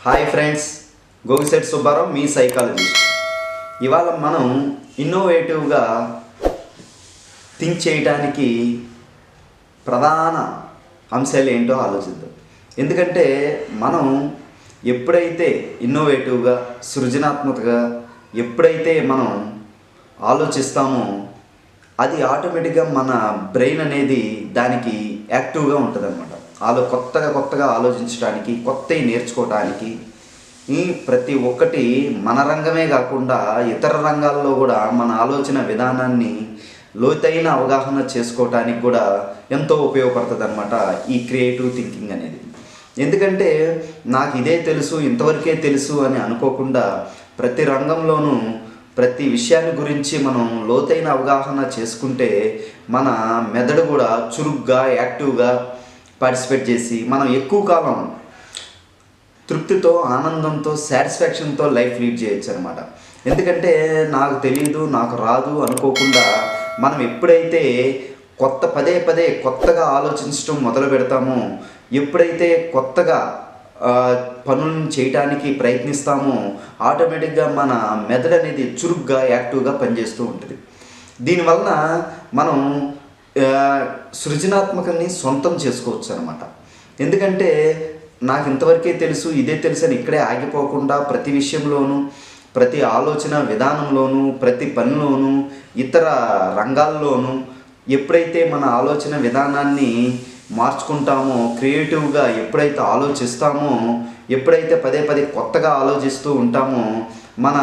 Hi friends, Gogisetti Subbarao మీ psychologist. ఇవాళ మనం ఇన్నోవేటివ్గా think చేయడానికి ప్రధాన అంశాలు ఏంటో ఆలోచిద్దాం. ఎందుకంటే మనం ఎప్పుడైతే ఇన్నోవేటివ్గా సృజనాత్మకగా ఎప్పుడైతే మనం ఆలోచిస్తామో అది ఆటోమేటిక్గా మన బ్రెయిన్ అనేది దానికి యాక్టివ్గా ఉంటుంది అనమాట. కొత్తగా ఆలోచించడానికి, కొత్తవి నేర్చుకోవడానికి ఈ ప్రతి ఒక్కటి మన రంగమే కాకుండా ఇతర రంగాల్లో కూడా మన ఆలోచన విధానాన్ని లోతైన అవగాహన చేసుకోవటానికి కూడా ఎంతో ఉపయోగపడుతుంది అనమాట ఈ క్రియేటివ్ థింకింగ్ అనేది. ఎందుకంటే నాకు ఇదే తెలుసు, ఇంతవరకే తెలుసు అని అనుకోకుండా ప్రతి రంగంలోనూ ప్రతి విషయాన్ని గురించి మనం లోతైన అవగాహన చేసుకుంటే మన మెదడు కూడా చురుగ్గా యాక్టివ్గా పార్టిసిపేట్ చేసి మనం ఎక్కువ కాలం తృప్తితో, ఆనందంతో, సాటిస్ఫాక్షన్తో లైఫ్ లీడ్ చేయొచ్చు అనమాట. ఎందుకంటే నాకు తెలియదు, నాకు రాదు అనుకోకుండా మనం ఎప్పుడైతే పదే పదే కొత్తగా ఆలోచించడం మొదలు పెడతామో, ఎప్పుడైతే కొత్తగా పనులను చేయడానికి ప్రయత్నిస్తామో ఆటోమేటిక్గా మన మెదడు అనేది చురుగ్గా యాక్టివ్గా పనిచేస్తూ ఉంటుంది. దీనివలన మనం సృజనాత్మకని సొంతం చేసుకోవచ్చు అనమాట. ఎందుకంటే నాకు ఇంతవరకే తెలుసు, ఇదే తెలుసు అని ఇక్కడే ఆగిపోకుండా ప్రతి విషయంలోనూ, ప్రతి ఆలోచన విధానంలోనూ, ప్రతి పనిలోనూ, ఇతర రంగాల్లోనూ ఎప్పుడైతే మన ఆలోచన విధానాన్ని మార్చుకుంటామో, క్రియేటివ్గా ఎప్పుడైతే ఆలోచిస్తామో, ఎప్పుడైతే పదే పదే కొత్తగా ఆలోచిస్తూ ఉంటామో మన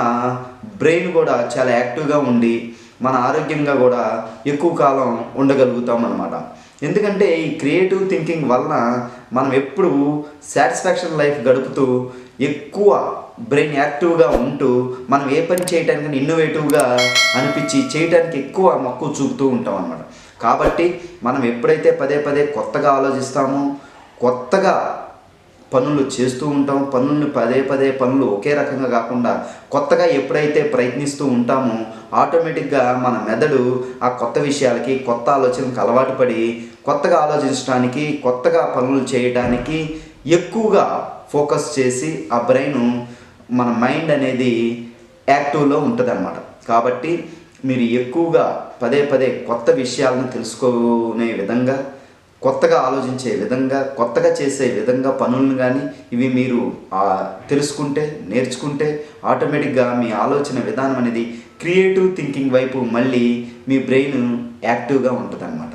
బ్రెయిన్ కూడా చాలా యాక్టివ్గా ఉండి మన ఆరోగ్యంగా కూడా ఎక్కువ కాలం ఉండగలుగుతాం అన్నమాట. ఎందుకంటే ఈ క్రియేటివ్ థింకింగ్ వలన మనం ఎప్పుడు సాటిస్ఫాక్షన్ లైఫ్ గడుపుతూ ఎక్కువ బ్రెయిన్ యాక్టివ్గా ఉంటూ మనం ఏ పని చేయడానికి ఇన్నోవేటివ్గా అనిపించి చేయడానికి ఎక్కువ మక్కువ చూపుతూ ఉంటాం అన్నమాట. కాబట్టి మనం ఎప్పుడైతే పదే పదే కొత్తగా ఆలోచిస్తామో, కొత్తగా పనులు చేస్తూ ఉంటాం, పదే పదే పనులు ఒకే రకంగా కాకుండా కొత్తగా ఎప్పుడైతే ప్రయత్నిస్తూ ఉంటామో ఆటోమేటిక్గా మన మెదడు ఆ కొత్త విషయాలకి, కొత్త ఆలోచనలకు అలవాటు పడి కొత్తగా ఆలోచించడానికి, కొత్తగా పనులు చేయడానికి ఎక్కువగా ఫోకస్ చేసి ఆ బ్రెయిన్, మన మైండ్ అనేది యాక్టివ్లో ఉంటుంది అన్నమాట. కాబట్టి మీరు ఎక్కువగా పదే పదే కొత్త విషయాలను తెలుసుకునే విధంగా, కొత్తగా ఆలోచించే విధంగా, కొత్తగా చేసే విధంగా పనులను కానీ ఇవి మీరు తెలుసుకుంటే, నేర్చుకుంటే ఆటోమేటిక్గా మీ ఆలోచన విధానం అనేది క్రియేటివ్ థింకింగ్ వైపు మళ్ళీ మీ బ్రెయిన్ యాక్టివ్గా ఉంటుంది అన్నమాట.